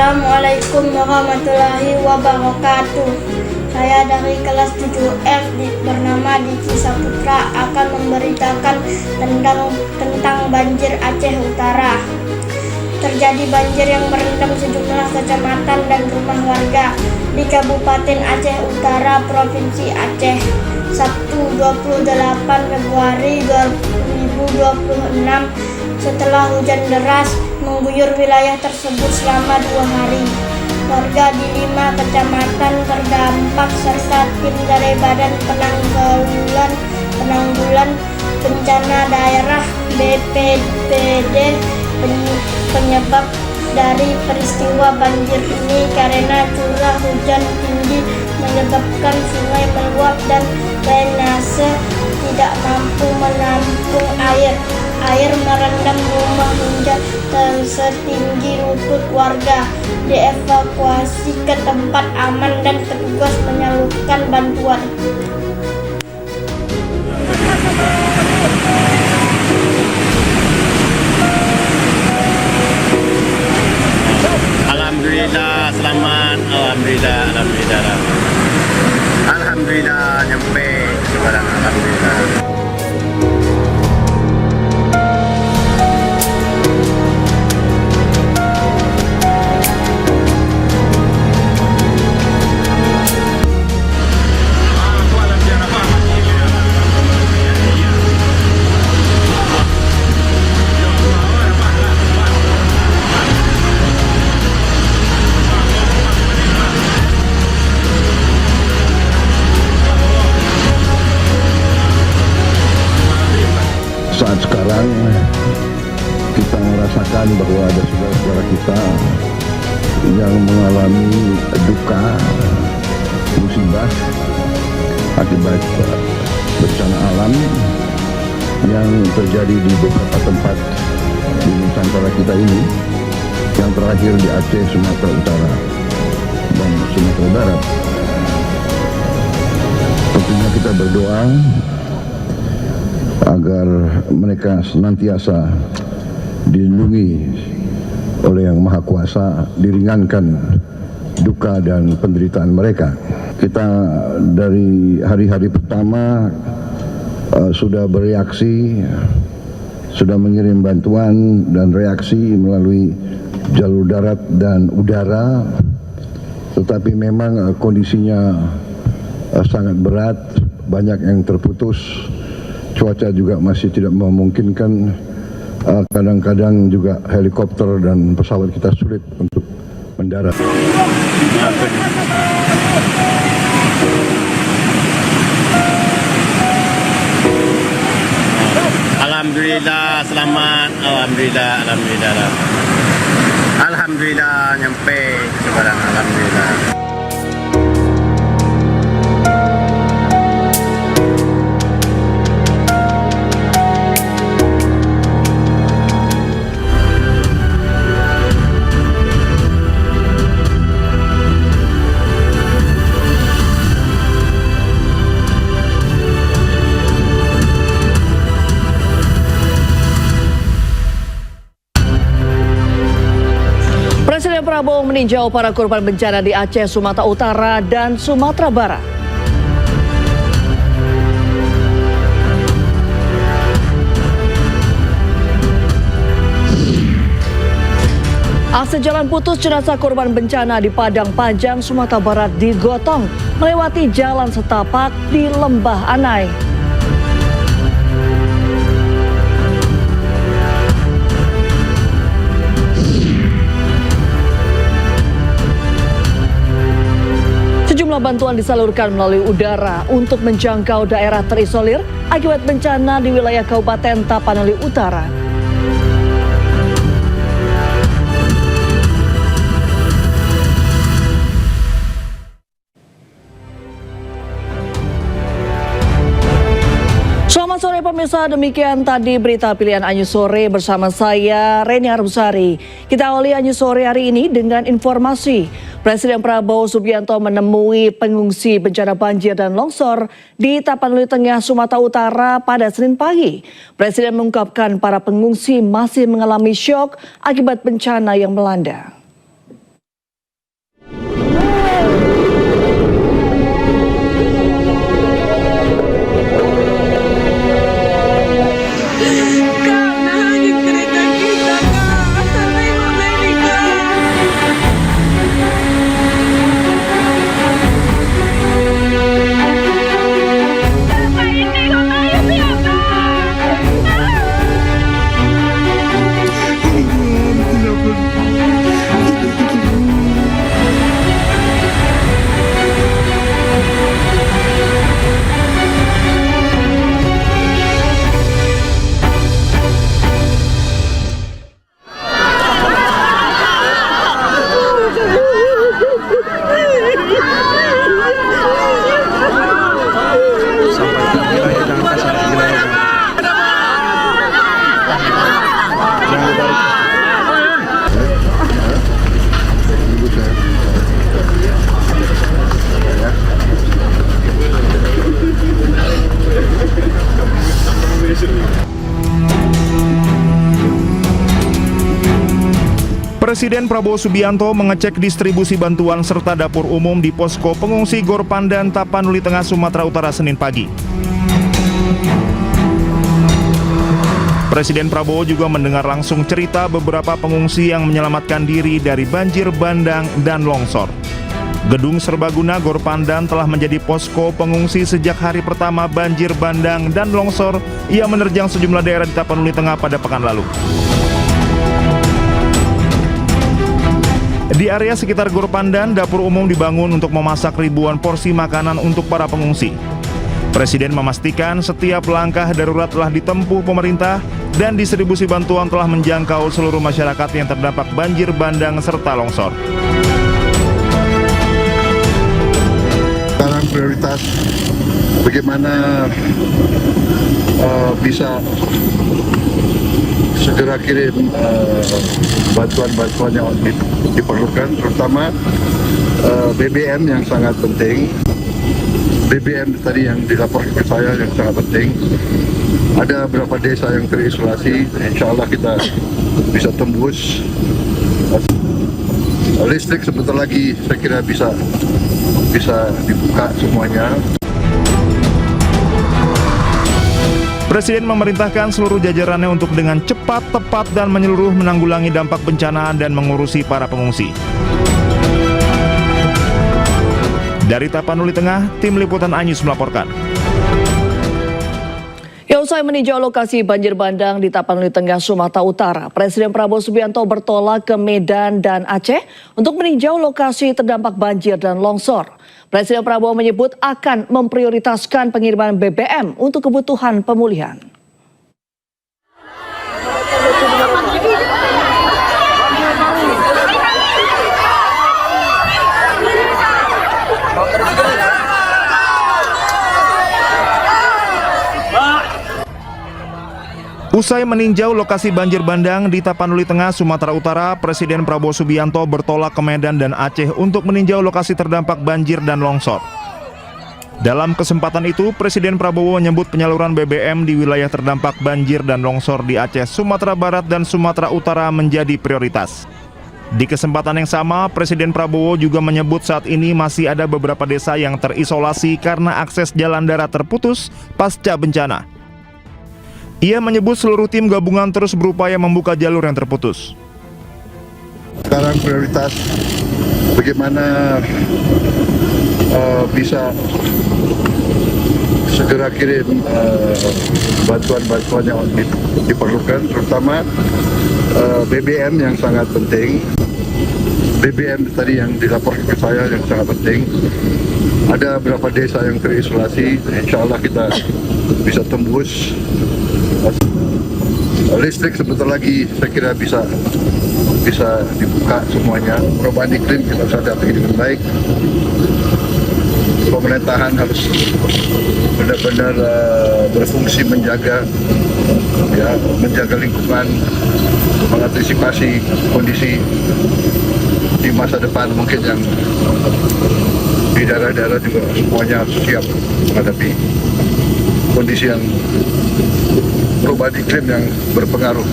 Assalamualaikum warahmatullahi wabarakatuh. Saya dari kelas 7F bernama Diki Saputra akan memberitakan tentang banjir Aceh Utara. Terjadi banjir yang merendam sejumlah kecamatan dan rumah warga di Kabupaten Aceh Utara, Provinsi Aceh. Sabtu 28 Februari 2026, setelah hujan deras mengguyur wilayah tersebut selama 2 hari. Warga di 5 kecamatan terdampak serta tim dari Badan Penanggulan Bencana Daerah BPBD penyebab dari peristiwa banjir ini karena curah hujan tinggi menyebabkan sungai meluap dan drainase tidak mampu menampung air. Air merendam rumah hingga setinggi lutut. Warga dievakuasi ke tempat aman dan petugas menyalurkan bantuan. Alhamdulillah selamat, alhamdulillah nyampe sekarang, alhamdulillah. Saat sekarang kita merasakan bahwa ada saudara-saudara kita yang mengalami duka musibah akibat bencana alam yang terjadi di beberapa tempat di Nusantara kita ini, yang terakhir di Aceh, Sumatera Utara dan Sumatera Barat. Tentunya kita berdoa agar mereka senantiasa dilindungi oleh Yang Maha Kuasa, diringankan duka dan penderitaan mereka. Kita dari hari-hari pertama sudah bereaksi, sudah mengirim bantuan dan reaksi melalui jalur darat dan udara, tetapi memang kondisinya sangat berat, banyak yang terputus. Cuaca juga masih tidak memungkinkan, kadang-kadang juga helikopter dan pesawat kita sulit untuk mendarat. Alhamdulillah selamat, alhamdulillah nyampe sekarang, alhamdulillah. Presiden Prabowo meninjau para korban bencana di Aceh, Sumatera Utara, dan Sumatera Barat. Akses jalan putus jenazah korban bencana di Padang Panjang, Sumatera Barat digotong melewati jalan setapak di Lembah Anai. Sejumlah bantuan disalurkan melalui udara untuk menjangkau daerah terisolir akibat bencana di wilayah Kabupaten Tapanuli Utara. Selamat sore pemirsa, demikian tadi berita pilihan Anju Sore bersama saya Reni Arumsari. Kita awali Anju Sore hari ini dengan informasi Presiden Prabowo Subianto menemui pengungsi bencana banjir dan longsor di Tapanuli Tengah, Sumatera Utara pada Senin pagi. Presiden mengungkapkan para pengungsi masih mengalami syok akibat bencana yang melanda. Presiden Prabowo Subianto mengecek distribusi bantuan serta dapur umum di posko pengungsi Gor Pandan, Tapanuli Tengah, Sumatera Utara Senin pagi. Presiden Prabowo juga mendengar langsung cerita beberapa pengungsi yang menyelamatkan diri dari banjir bandang dan longsor. Gedung Serbaguna Gor Pandan telah menjadi posko pengungsi sejak hari pertama banjir bandang dan longsor yang menerjang sejumlah daerah di Tapanuli Tengah pada pekan lalu. Di area sekitar Gor Pandan, dapur umum dibangun untuk memasak ribuan porsi makanan untuk para pengungsi. Presiden memastikan setiap langkah darurat telah ditempuh pemerintah dan distribusi bantuan telah menjangkau seluruh masyarakat yang terdampak banjir bandang serta longsor. Sekarang prioritas bagaimana bisa segera kirim bantuan-bantuan yang diperlukan, terutama BBM yang sangat penting. BBM tadi yang dilaporkan ke saya yang sangat penting. Ada beberapa desa yang terisolasi, insya Allah kita bisa tembus. Listrik sebentar lagi saya kira bisa dibuka semuanya. Presiden memerintahkan seluruh jajarannya untuk dengan cepat, tepat, dan menyeluruh menanggulangi dampak bencana dan mengurusi para pengungsi. Dari Tapanuli Tengah, Tim Liputan Anyus melaporkan. Ya, usai meninjau lokasi banjir bandang di Tapanuli Tengah, Sumatera Utara, Presiden Prabowo Subianto bertolak ke Medan dan Aceh untuk meninjau lokasi terdampak banjir dan longsor. Presiden Prabowo menyebut akan memprioritaskan pengiriman BBM untuk kebutuhan pemulihan. Usai meninjau lokasi banjir bandang di Tapanuli Tengah, Sumatera Utara, Presiden Prabowo Subianto bertolak ke Medan dan Aceh untuk meninjau lokasi terdampak banjir dan longsor. Dalam kesempatan itu, Presiden Prabowo menyebut penyaluran BBM di wilayah terdampak banjir dan longsor di Aceh, Sumatera Barat, dan Sumatera Utara menjadi prioritas. Di kesempatan yang sama, Presiden Prabowo juga menyebut saat ini masih ada beberapa desa yang terisolasi karena akses jalan darat terputus pasca bencana. Ia menyebut seluruh tim gabungan terus berupaya membuka jalur yang terputus. Sekarang prioritas bagaimana bisa segera kirim bantuan-bantuan yang diperlukan, terutama BBM yang sangat penting. BBM tadi yang dilaporkan ke saya yang sangat penting. Ada beberapa desa yang terisolasi, insya Allah kita bisa tembus. Listrik sebentar lagi saya kira bisa dibuka semuanya. Perubahan iklim kita bisa hadapi dengan baik. Pemerintahan harus benar-benar berfungsi menjaga lingkungan, mengantisipasi kondisi di masa depan mungkin yang di daerah-daerah juga semuanya harus siap menghadapi kondisi yang perubahan iklim yang berpengaruh.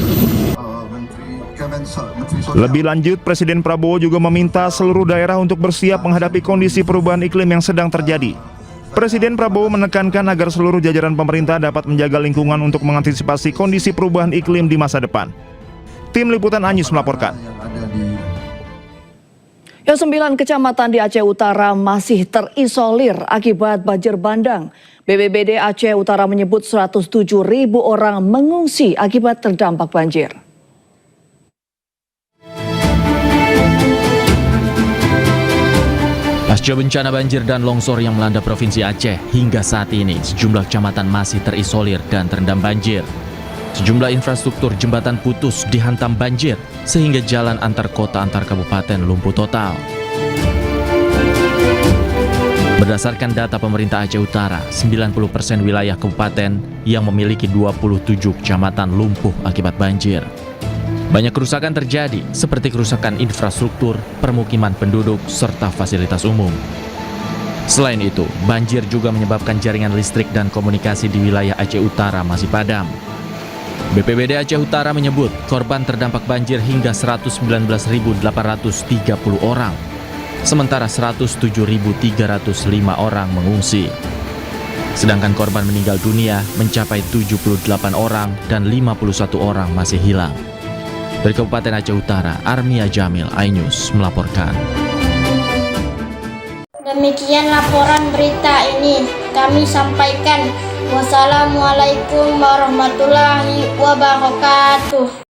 Lebih lanjut, Presiden Prabowo juga meminta seluruh daerah untuk bersiap menghadapi kondisi perubahan iklim yang sedang terjadi. Presiden Prabowo menekankan agar seluruh jajaran pemerintah dapat menjaga lingkungan untuk mengantisipasi kondisi perubahan iklim di masa depan. Tim Liputan Anyus melaporkan. Ya, 9 kecamatan di Aceh Utara masih terisolir akibat banjir bandang. BPBD Aceh Utara menyebut 107.000 orang mengungsi akibat terdampak banjir. Pasca bencana banjir dan longsor yang melanda Provinsi Aceh, hingga saat ini sejumlah kecamatan masih terisolir dan terendam banjir. Sejumlah infrastruktur jembatan putus dihantam banjir, sehingga jalan antar kota antar kabupaten lumpuh total. Berdasarkan data pemerintah Aceh Utara, 90% wilayah kabupaten yang memiliki 27 kecamatan lumpuh akibat banjir. Banyak kerusakan terjadi, seperti kerusakan infrastruktur, permukiman penduduk, serta fasilitas umum. Selain itu, banjir juga menyebabkan jaringan listrik dan komunikasi di wilayah Aceh Utara masih padam. BPBD Aceh Utara menyebut korban terdampak banjir hingga 119.830 orang, sementara 107.305 orang mengungsi. Sedangkan korban meninggal dunia mencapai 78 orang dan 51 orang masih hilang. Dari Kabupaten Aceh Utara, Armia Jamil, iNews melaporkan. Demikian laporan berita ini kami sampaikan. Wassalamualaikum warahmatullahi wabarakatuh.